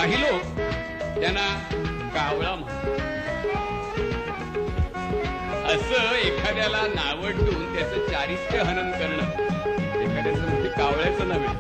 काही लोक त्यांना कावळा म्हणतात. असं एखाद्याला नावं ठेवून त्याचं चारित्र्य हनन करणं एखाद्याचं म्हणजे कावळ्याचं नव्हे.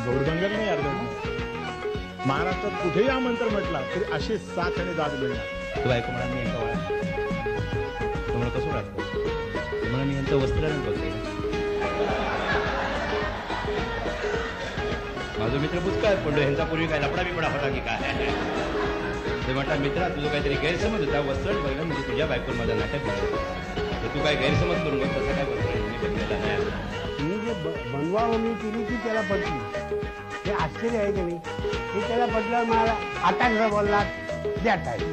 गौरदंगल नाही अर्थ महाराष्ट्रात कुठेही आमंत्रण म्हटला तरी अशी साथ आणि दाद मिळणार. तू ऐकू म्हणा मी यांचा वाळा तुम्हाला कसं वाटतं म्हणून मी यांचं वस्त्र बघते. माझा मित्र पुष्कळ पण ह्यांचा पूर्वी काय लपडा बिपडा होता की काय ते म्हणतात मित्रा तुझं काहीतरी गैरसमज होता. वस्त्र बघलं म्हणजे तुझ्या बायकोन माझं नाटक तर तू काय गैरसमज करून बघ तसं काय वस्त्र मी बघलेला नाही. मी जे बनवावं मी केली ती त्याला पटली. हे आश्चर्य आहे की नाही. हे त्याला पटलं मला आता बोलला द्या टाईम.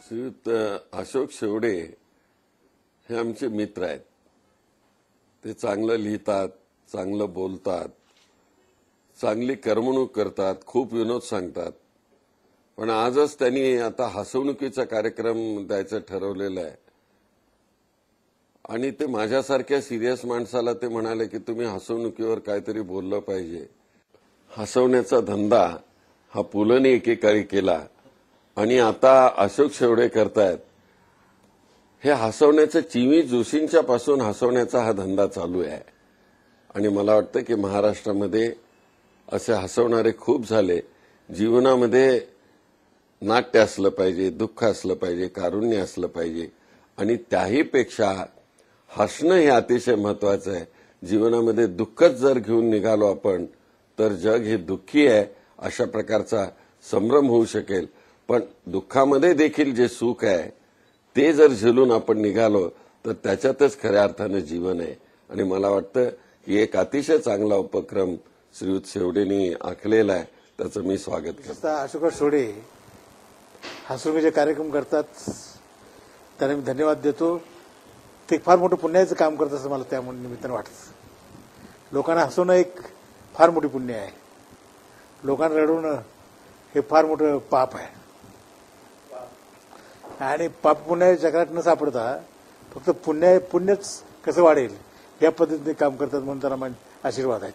श्रीयुत अशोक शेवडे हे आमचे मित्र आहेत. ते चांगलं लिहितात, चांगलं बोलतात, चांगली करमणूक करतात, खूप विनोद सांगतात. पण आजच त्यांनी आता हसवणुकीचा कार्यक्रम द्यायचं ठरवलेलं आहे आणि ते माझ्यासारख्या सिरियस माणसाला ते म्हणाले की तुम्ही हसवणुकीवर काहीतरी बोललं पाहिजे. हसवण्याचा धंदा हा पुलंनी एकेकाळी केला आणि आता अशोक शेवडे करतायत. हे हसवण्याचं चिवी जोशींच्या पासून हसवण्याचा हा धंदा चालू आहे आणि मला वाटतं की महाराष्ट्रामध्ये असे हसवणारे खूप झाले. जीवनामध्ये नाट्य असलं पाहिजे, दुःख असलं पाहिजे, कारुण्य असलं पाहिजे आणि त्याहीपेक्षा हसणं हे अतिशय महत्वाचं आहे. जीवनामध्ये दुःखच जर घेऊन निघालो आपण तर जग हे दुःखी आहे अशा प्रकारचा संभ्रम होऊ शकेल. पण दुःखामध्ये देखील जे सुख आहे ते जर झेलून आपण निघालो तर त्याच्यातच खऱ्या अर्थानं जीवन आहे आणि मला वाटतं की एक अतिशय चांगला उपक्रम श्रीयुत शेवडेंनी आखलेला आहे. त्याचं मी स्वागत करतो. अशोक शेवडे हसवणुकीचे कार्यक्रम करतात त्यांना मी धन्यवाद देतो. ते फार मोठं पुण्याचं काम करत असं मला त्या निमित्तानं वाटतं. लोकांना हसवणं एक फार मोठी पुण्य आहे. लोकांना रडवणं हे फार मोठं पाप आहे आणि पाप पुण्य जगात न सापडता फक्त पुण्यच कसं वाढेल या पद्धतीने काम करतात म्हणून त्यांना आशीर्वाद आहेत.